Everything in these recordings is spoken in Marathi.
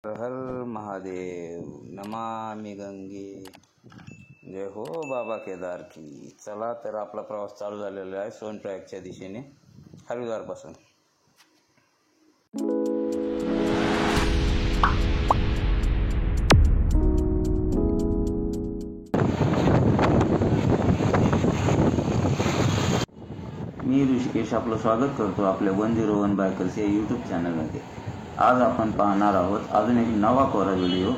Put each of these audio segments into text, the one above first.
हर महादेव, नमामि गंगे, जय हो बाबा केदार की। चला तर आपला प्रवास चालू झालेला आहे सोनप्रयागच्या दिशेने हरिद्वारपासून। मी ऋषिकेश आपलं स्वागत करतो आपल्या 101 बायकर्स या यूट्यूब चॅनलमध्ये। आज आपण पाहणार आहोत अजून एक नवा कोरा व्हिडिओ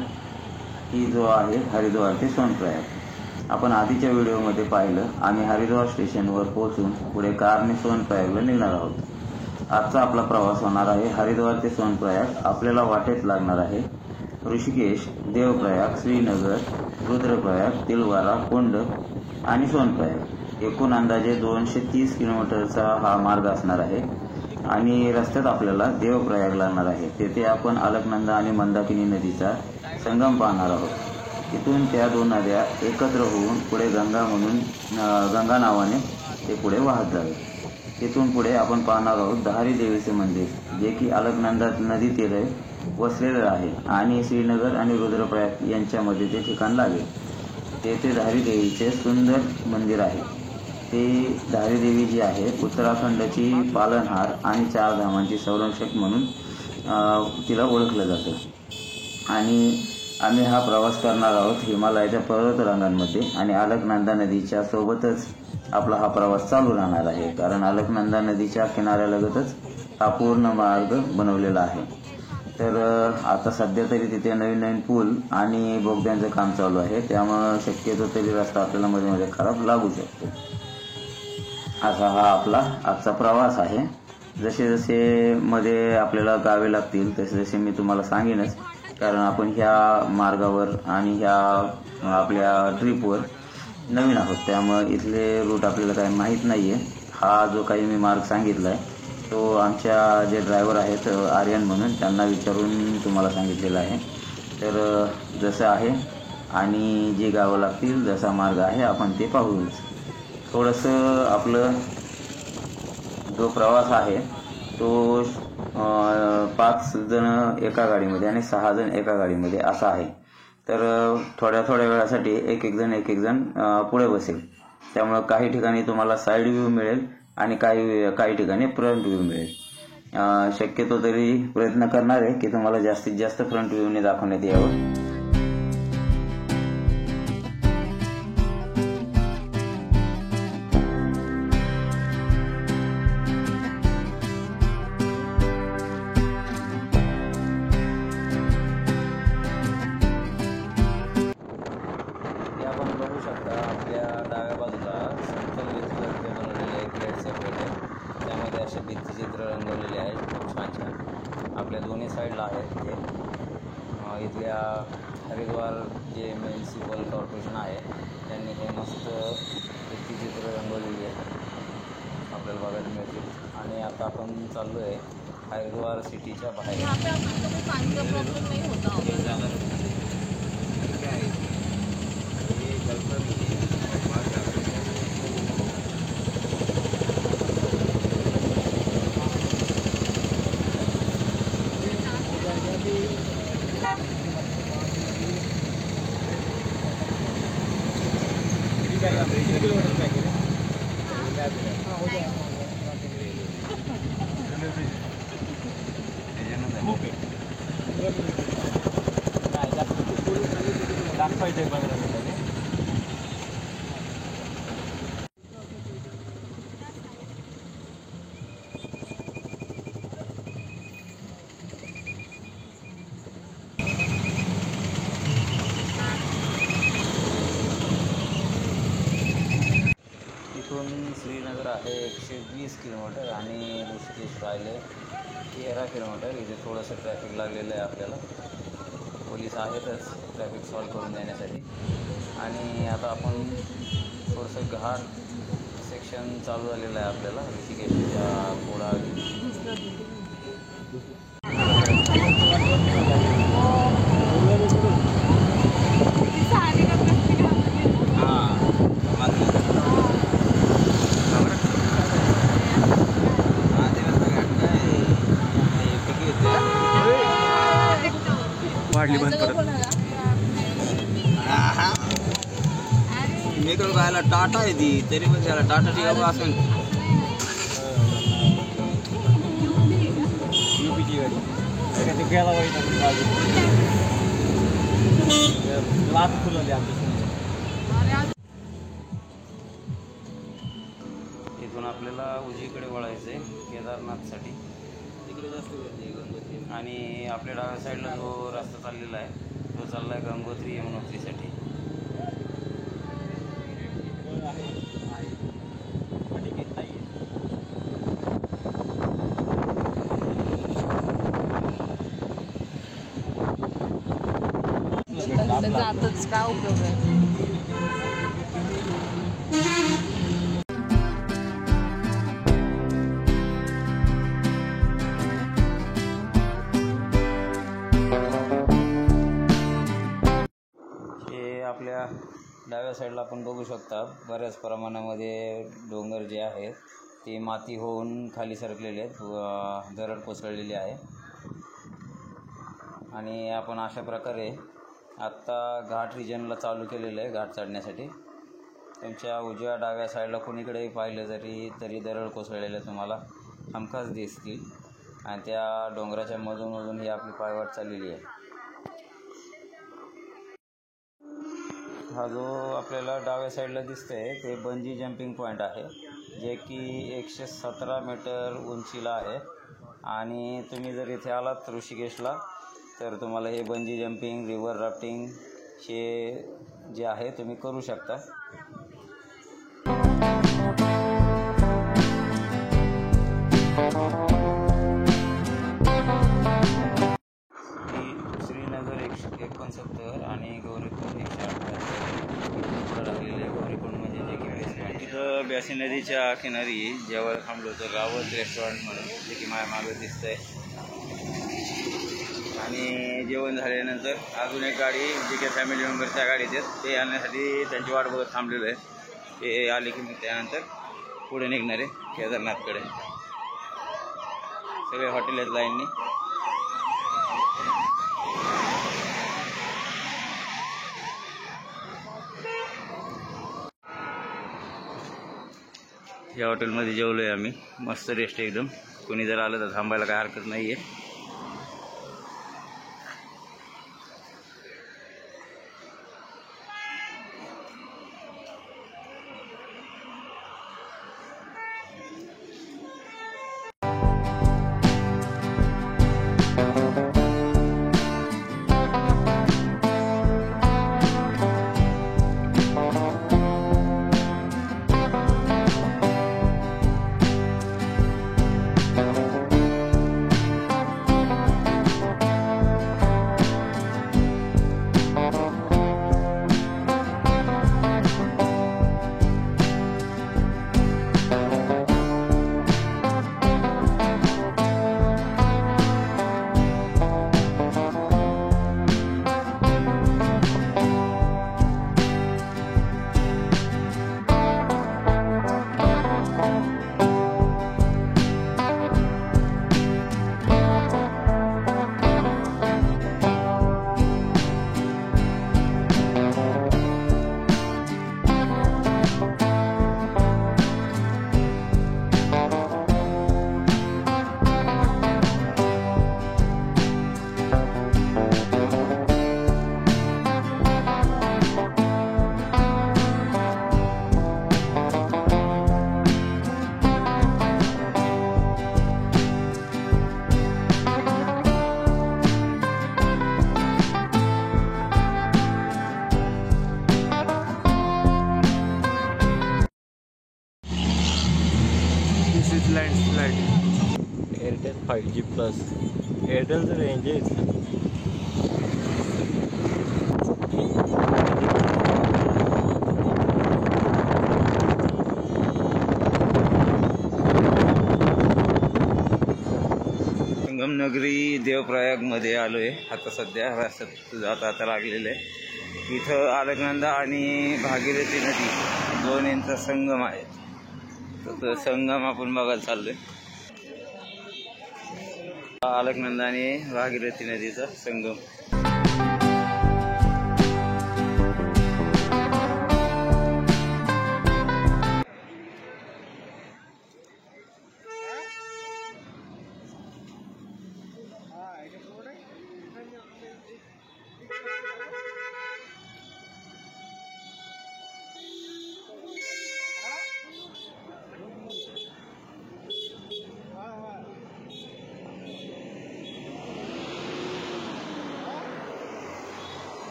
की जो आहे हरिद्वार ते सोनप्रयाग। आपण आधीच्या व्हिडिओमध्ये पाहिलं आम्ही हरिद्वार स्टेशनवर पोहोचून पुढे कारने सोनप्रयागला निघणार आहोत। आजचा आपला प्रवास होणार आहे हरिद्वार ते सोनप्रयाग। आपल्याला वाटेत लागणार आहे ऋषिकेश, देवप्रयाग, श्रीनगर, रुद्रप्रयाग, तिलवारा, कुंड आणि सोनप्रयाग। एकूण अंदाजे 230 किलोमीटरचा हा मार्ग असणार आहे आणि रस्त्यात आपल्याला देवप्रयाग लागणार आहे। तेथे आपण अलकनंदा आणि मंदाकिनी नदीचा संगम पाहणार आहोत। तिथून त्या दोन नद्या एकत्र होऊन पुढे गंगा नावाने ते पुढे वाहत जावे। तिथून पुढे आपण पाहणार आहोत दहारी देवीचे मंदिर, जे की अलकनंदा नदी तीरे वसलेले आहे आणि श्रीनगर आणि रुद्रप्रयाग यांच्यामध्ये ते ठिकाण लागेल। तेथे धारी देवीचे सुंदर मंदिर आहे। ती धारी देवी जी आहे उत्तराखंडची पालनहार आणि 4 धामांची संरक्षक म्हणून तिला ओळखलं जातं। आणि आम्ही हा प्रवास करणार आहोत हिमालयाच्या पर्वतरांगांमध्ये आणि अलकनंदा नदीच्या सोबतच आपला हा प्रवास चालू राहणार आहे, कारण अलकनंदा नदीच्या किनाऱ्यालगतच हा पूर्ण मार्ग बनवलेला आहे। तर आता सध्या तरी तिथे नवीन पूल आणि बोगद्यांचं काम चालू आहे, त्यामुळे शक्यतो तरी रस्ता आपल्याला मध्ये मध्ये खराब लागू शकतो। असा हा आपला आजचा प्रवास आहे। जसे जसे मध्ये आपल्याला गावे लागतील तसे जसे मी तुम्हाला सांगेनच, कारण आपण ह्या मार्गावर आणि ह्या आपल्या ट्रिपवर नवीन आहोत, त्यामुळे इथले रूट आपल्याला काही माहीत नाहीये। हा जो काही मी मार्ग सांगितला आहे तो आमच्या जे ड्रायव्हर आहेत आर्यन म्हणून त्यांना विचारून तुम्हाला सांगितलेला आहे। तर जसं आहे आणि जे गावं लागतील जसा मार्ग आहे आपण ते पाहूच। थोडंसं आपलं जो प्रवास आहे तो 5 जण एका गाडीमध्ये आणि 6 जण एका गाडीमध्ये असा आहे। तर थोड्या वेळासाठी एक एक जण पुढे बसेल, त्यामुळे काही ठिकाणी तुम्हाला साईड व्ह्यू मिळेल आणि काही ठिकाणी फ्रंट व्ह्यू मिळेल। शक्यतो तरी प्रयत्न करणार आहे की तुम्हाला जास्तीत जास्त फ्रंट व्ह्यूने दाखवण्यात यावं। आपल्या डाव्या बाजूला समतल भिंतीवरती बनवलेले एक प्लेट सेपरेट आहे, त्यामध्ये असे भित्तिचित्र रंगवलेले आहेत खूप छान छान। आपल्या दोन्ही साईडला आहेत ते इथल्या हरिद्वार जे म्युनिसिपल कॉर्पोरेशन आहे त्यांनी हे मस्त भित्तिचित्र रंगवलेली आहे, आपल्याला बघायला मिळतील। आणि आता आपण चाललो आहे हरिद्वार सिटीच्या बाहेर। इथून श्रीनगर आहे 120 किलोमीटर आणि ऋषिकेश राहिले 13 किलोमीटर। इथे थोडंसं ट्रॅफिक लागलेलं आहे, आपल्याला पोलीस आहेतच ट्रॅफिक सॉल्व करून देण्यासाठी। आणि आता आपण थोडंसं घाट सेक्शन चालू झालेलं आहे आपल्याला ऋषिकेशच्या पुढे। वाढली बंद परत. मी करू खायला टाटा आहे ती, तरी पण त्याला टाटा टी बाबा असेल. युपीची गाडी ते गेला वाईट लाट फुलवली आमची. इथून आपल्याला उजवीकडे वळायचं आहे केदारनाथसाठी. तिकडे जास्त गर्दी गंगोत्री. आणि आपल्या डाव्या साईडला जो रस्ता चाललेला आहे तो चालला आहे गंगोत्री यमुनोत्रीसाठी. जातच काय उपयोग आहे. हे आपल्या डाव्या साईडला आपण बघू शकता बऱ्याच प्रमाणामध्ये डोंगर जे आहेत ते माती होऊन खाली सरकलेले आहेत, दरड कोसळलेली आहे. आणि आपण अशा प्रकारे आत्ता घाट रिजनला चालू केलेलं आहे घाट चढण्यासाठी. तुमच्या उजव्या डाव्या साईडला कोणीकडेही पाहिलं तरी दरड कोसळलेले तुम्हाला हमखास दिसतील. आणि त्या डोंगराच्या मधून ही आपली पायवाट चाललेली आहे. हा जो आपल्याला डाव्या साईडला दिसतोय ते बंजी जंपिंग पॉईंट आहे, जे की 117 मीटर उंचीला आहे. आणि तुम्ही जर इथे आलात ऋषिकेशला तर तुम्हाला हे बंजी जंपिंग, रिव्हर राफ्टिंग हे जे आहे तुम्ही करू शकता. श्रीनगर 169 आणि गौरीकुंड 178 लागलेले आहे. गौरीकुंड म्हणजे जे की बेसमेंट. तिथं ब्यासी नदीच्या किनारी जेव्हा थांबलो तर रावत रेस्टॉरंट म्हणून, जे की माझ्या मागे दिसतंय. आणि जेवण झाल्यानंतर अजून एक गाडी जे काही फॅमिली मेंबरच्या गाडीत आहेत ते आणण्यासाठी त्यांची वाट बघत थांबलेलो आहे. ते आले की मग त्यानंतर पुढे निघणार आहे केदारनाथकडे. सगळे हॉटेल आहेत लाईननी. या हॉटेलमध्ये जेवलो आहे आम्ही. मस्त रेस्ट एकदम. कोणी जर आलं तर थांबायला काय हरकत नाही आहे. Landslide Airtel 5G plus. एअरटेलचं रेंज आहे. संगमनगरी देवप्रयागमध्ये आलो आहे आता सध्या. रस्त्यात जाता लागलेलं आहे. इथं अलकनंदा आणि भागीरथी नदी दोन्हींचा संगम आहे. तर संगम आपण बघायला चाललोय. अलकनंदा आणि भागीरथी नदीचा संगम.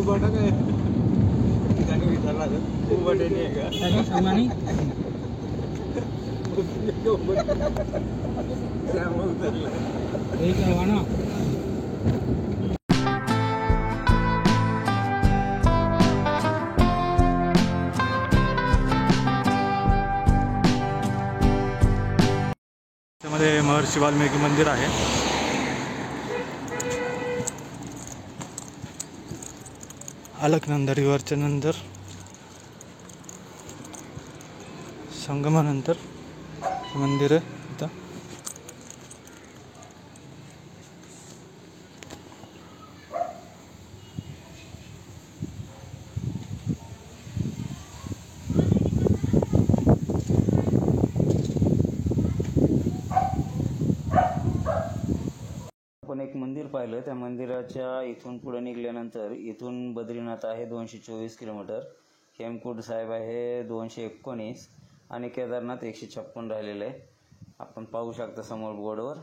उभा काय ठिकाणी विचारला उभा नाही का सांगा नाही ना त्यामध्ये महर्षी वाल्मिकी मंदिर आहे. अलकनंदा रिव्हरच्या नंतर संगमानंतर मंदिर आहे इथं. आपण एक मंदिर पाहिलं. त्या मंदिराच्या इथून पुढे निघाल्यानंतर इथून बद्रीनाथ आहे 224 किलोमीटर, हेमकुंड साहेब आहे 219 आणि केदारनाथ 156 राहिलेलं आहे. आपण पाहू शकता समोर बोर्डवर.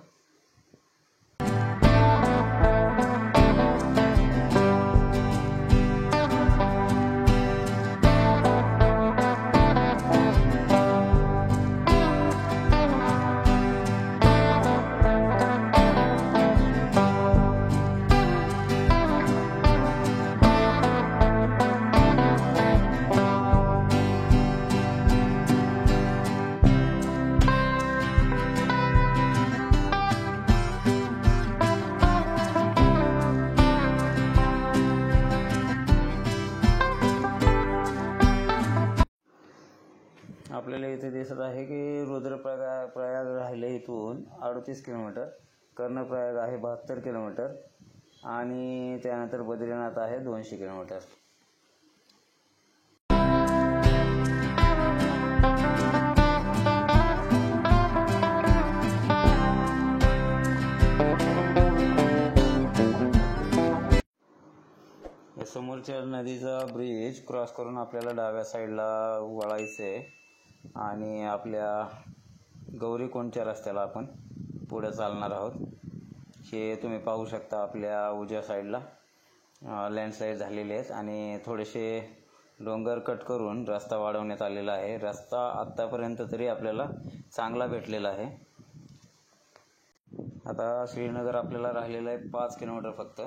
आपल्याला इथे दिसत आहे की रुद्रप्रयाग राहिले इथून 38 किलोमीटर, कर्णप्रयाग आहे 72 किलोमीटर आणि त्यानंतर बद्रीनाथ आहे 200 किलोमीटर. समोरच्या नदीचा ब्रिज क्रॉस करून आपल्याला डाव्या साईडला वळायचं आहे आणि आपल्या गौरीकुंडच्या रस्त्याला आपण पुढे चालणार आहोत. हे तुम्ही पाहू शकता आपल्या उजव्या साईडला लँडस्लाईड झालेले आहेत आणि थोडेसे डोंगर कट करून रस्ता वाढवण्यात आलेला आहे. रस्ता आत्तापर्यंत तरी आपल्याला चांगला भेटलेला आहे. आता श्रीनगर आपल्याला राहिलेलं आहे 5 किलोमीटर फक्त.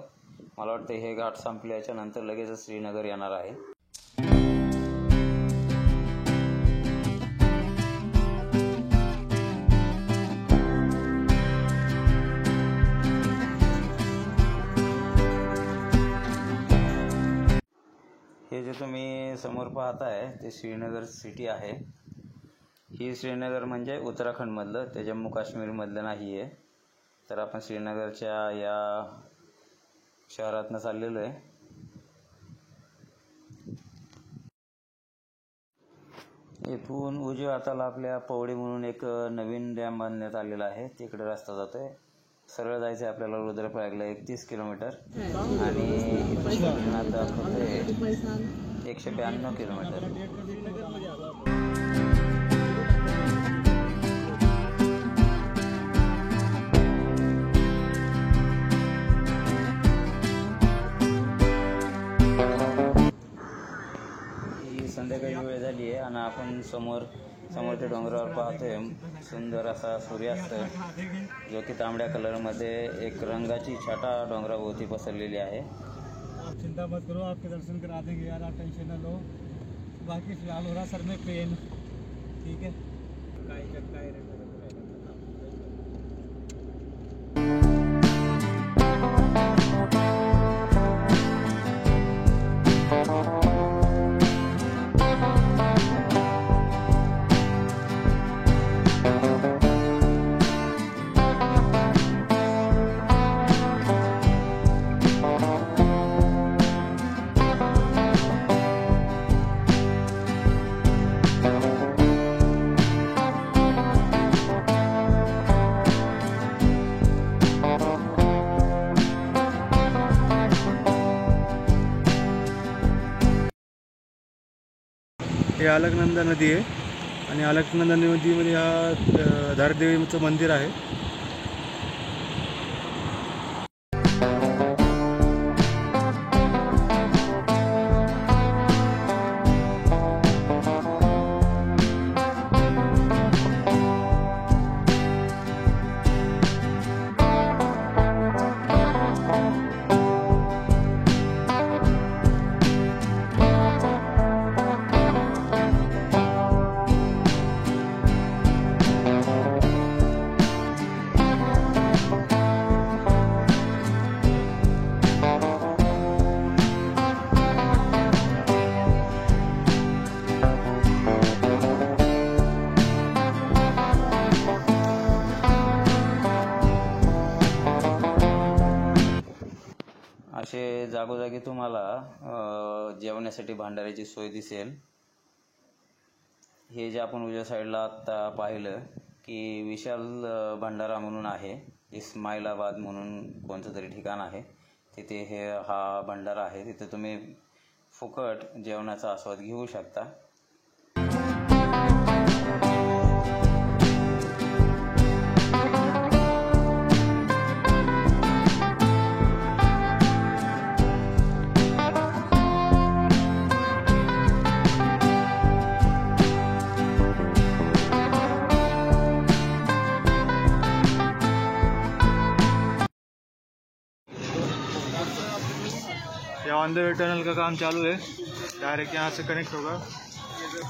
मला वाटतं हे घाट संपल्याच्या नंतर लगेचच श्रीनगर येणार आहे. हे जे तुम्ही समोर पाहताय ते श्रीनगर सिटी आहे. ही श्रीनगर म्हणजे उत्तराखंडमधलं, ते जम्मू काश्मीरमधलं नाही आहे. तर आपण श्रीनगरच्या या शहरातनं चाललेलो आहे. इथून उजव्या हाताला आपल्या पवडी म्हणून एक नवीन डॅम बांधण्यात आलेला आहे. तिकडे रस्ता जातोय. सरळ जायचं आहे आपल्याला रुद्रप्रयागला 31 किलोमीटर आणि इथून दाखवतोय 192 किलोमीटर. संध्याकाळी वेळ झाली आहे आणि आपण समोरच्या डोंगरावर पाहतोय सुंदर असा सूर्यास्त, जो की तांबड्या कलरमध्ये एक रंगाची छटा डोंगराभोवती पसरलेली आहे. चिंता मत करो, आपके दर्शन करा देंगे यार, आप टेंशन न लो. बाकी फिलहाल हो रहा सर में पेन, ठीक है। काय करता है हे अलकनंदा नदी आहे आणि अलकनंदा नदीमध्ये हा धारदेवीचं मंदिर आहे। असे जागोजागी तुम्हाला जेवण्यासाठी भांडाऱ्याची सोय दिसेल। हे जे आपण उजव्या साईडला आत्ता पाहिलं की विशाल भंडारा म्हणून आहे, इस्माइलाबाद म्हणून कोणतं तरी ठिकाण आहे, तिथे हा भंडारा आहे। तिथे तुम्ही फुकट जेवणाचा आस्वाद घेऊ शकता। ऑन द वे टनल का काम चालू है, डायरेक्ट यहाँ से कनेक्ट होगा,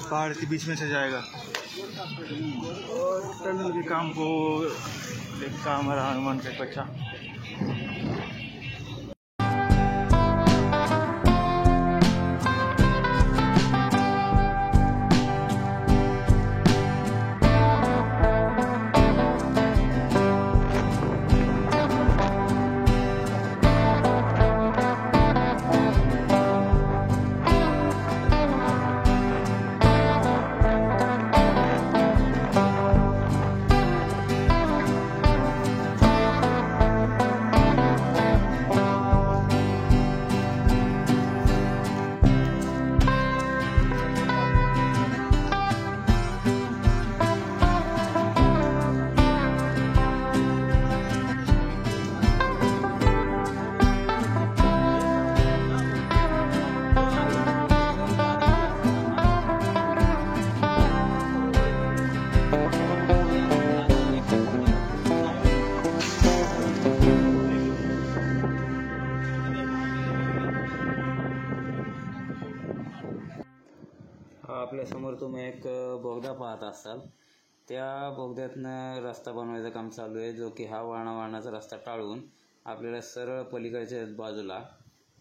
पहाड़ के बीच में से जाएगा और टनल के काम को देखता हमारा हनुमान का बच्चा। आपल्या समोर तुम्ही एक बोगदा पाहत असाल, त्या बोगद्यातनं रस्ता बनवायचं काम चालू आहे, जो की हा वळणाचा रस्ता टाळून आपल्याला सरळ पलीकडच्या बाजूला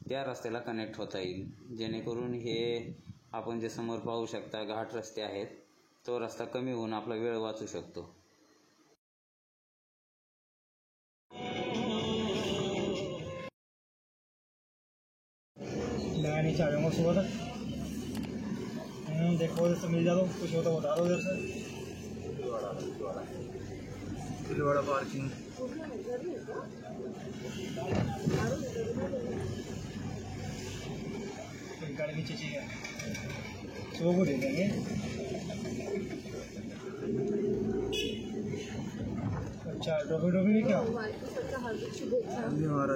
त्या रस्त्याला कनेक्ट होता येईल, जेणेकरून हे आपण जे समोर पाहू शकता घाट रस्ते आहेत, तो रस्ता कमी होऊन आपला वेळ वाचू शकतो। नीचे आ जाऊंगा सुबह तक। देखो उधर से मिल जाओ, कुछ होता बता दो उधर से। तिलवाड़ा पार्किंग गाड़ी नीचे चाहिए, सुबह को दे देंगे। अच्छा टोपी नहीं क्या,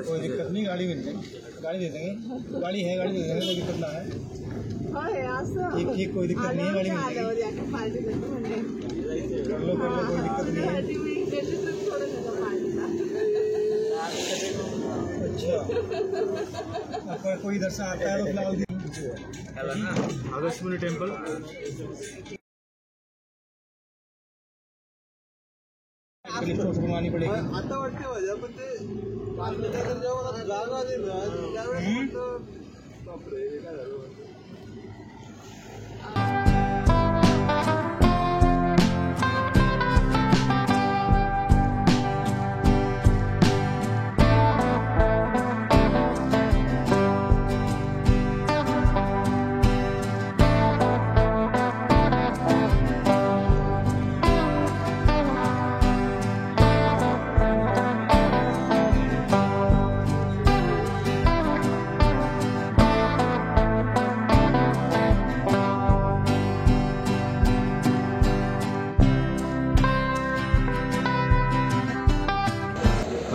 कोई दिक्कत नहीं, गाड़ी मिल जाएगी, गाड़ी दे देंगे, गाड़ी है, गाड़ी दे देंगे, कोई दिक्कत ना है। ठीक कोई दिक्कत नहीं है, गाड़ी मिल जाएगी, कर लो कोई दिक्कत नहीं है। अच्छा कोई इधर से आता है तो फिलहाल अगस्त्यमुनी टेम्पल पडेगी आता वाटते माझ्या पण ते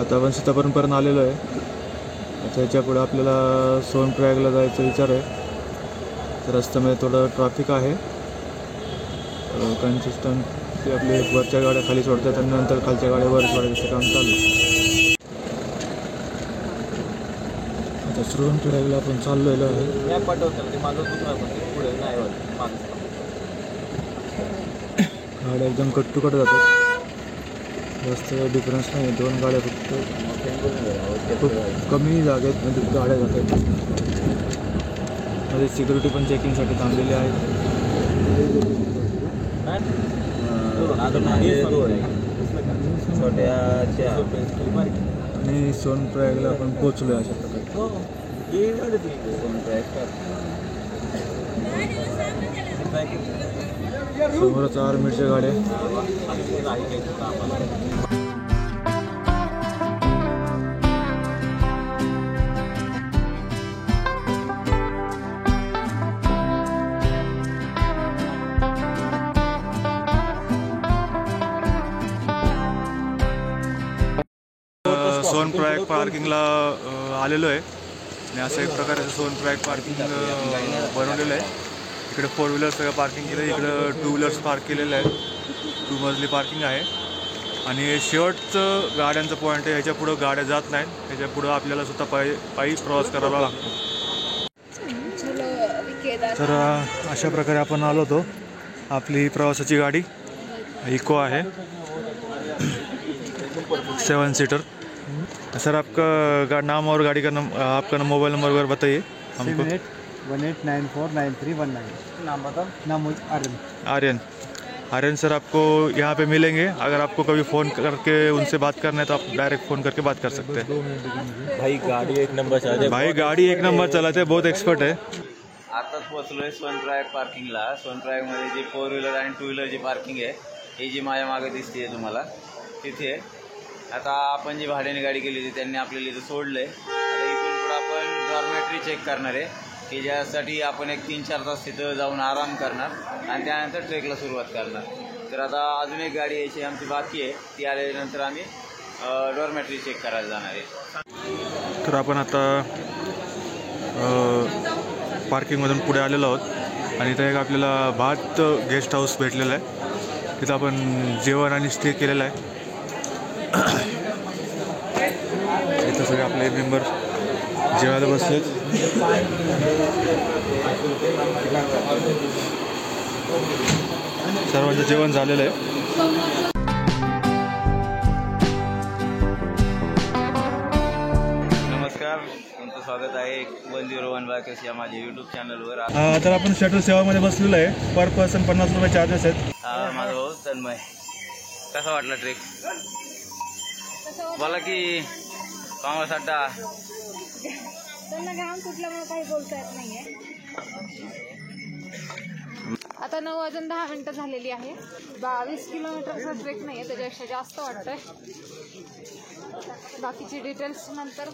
आता आपण सीतापर्यंत आलेलो आहे. त्याच्या पुढे आपल्याला सोनप्रयागला जायचा विचार आहे. तर रस्त्यामध्ये थोडं ट्रॅफिक आहे. कन्सिस्टंट आपले वरच्या गाड्या खाली सोडतात आणि नंतर खालच्या गाड्या वर सोडायचं काम चालू आहे. आता सोनप्रयागला आपण चाललेलो आहे. गाड्या एकदम कट टू कट जातात. जास्त डिफरन्स नाही. 2 गाड्या फक्त खूप कमी जागेत म्हणजे गाड्या जातात. मध्ये सिक्युरिटी पण चेकिंगसाठी थांबलेले आहेत. आणि सोनप्रयागला आपण पोचलो अशा प्रकारे. समोरच आर्मीच्या गाड्या. सोनप्रयाग पार्किंगला आलेलो आहे आणि असं एक प्रकारे सोनप्रयाग पार्किंग बनवलेलं आहे. इकडे 4 व्हीलर सगळं पार्किंग केलं आहे. इकडं 2 व्हीलर्स पार्क केलेलं आहे. 2 मजली पार्किंग आहे. आणि शेवटचं गाड्यांचं पॉईंट आहे. ह्याच्या पुढं गाड्या जात नाहीत. ह्याच्या पुढं आपल्याला सुद्धा पायी प्रवास करावा लागतो. तर अशा प्रकारे आपण आलो होतो. आपली प्रवासाची गाडी इको आहे 7 सीटर. सर आपका नाम और गाड़ी का आपका मोबाइल नंबर वगैरह बताइए हमको. 18949319. नाम बताओ. नाम आर्यन. आर्यन सर आपको यहाँ पे मिलेंगे. अगर आपको कभी फ़ोन करके उनसे बात करना है तो आप डायरेक्ट फ़ोन करके बात कर सकते हैं. भाई गाड़ी एक नंबर चलाते बहुत एक्सपर्ट है. आताच पोहोचलोय सोनप्रयाग पार्किंगला. सोनप्रयागमध्ये जी 4 व्हीलर आणि 2 व्हीलरची पार्किंग आहे ही जी माझ्या मागे दिसते तुम्हाला तिथे. आता आपण जी भाड्याने गाडी केली होती त्यांनी आपल्याला इथं सोडलं आहे. आता इथून पुढं आपण डॉर्मेटरी चेक करणार आहे की ज्यासाठी आपण एक 3-4 तास तिथं जाऊन आराम करणार आणि त्यानंतर ट्रेकला सुरुवात करणार. तर आता अजून एक गाडी यायची आमची बाकी आहे. ती आल्यानंतर आम्ही डॉर्मेटरी चेक करायला जाणार आहे. तर आपण आता पार्किंगमधून पुढे आलेलो आहोत आणि इथं एक आपल्याला भात गेस्ट हाऊस भेटलेलं आहे. तिथं आपण जेवण आणि स्टे केलेलं आहे. इथं सगळे आपले मेंबर जेवायला बसलेत. सर्वांचं जेवण झालेलं आहे. नमस्कार, तुमचं स्वागत आहे 101 बायकर्स या माझ्या यूट्यूब चॅनलवर. तर आपण शटल सेवामध्ये बसलेलो आहे. पर पर्सन 50 रुपये चार्जेस आहेत. माझा भाऊ तन्मय. कसा वाटला ट्रेक? बोला की कामास अड्डा. त्यांना घाम सुटल्यामुळे काही बोलता येत नाहीये. आता 9 वाजून 10 मिनिटं झालेली आहे. 22 किलोमीटरचा ट्रेक नाहीये, त्याच्यापेक्षा जास्त वाटतंय. बाकीची डिटेल्स नंतर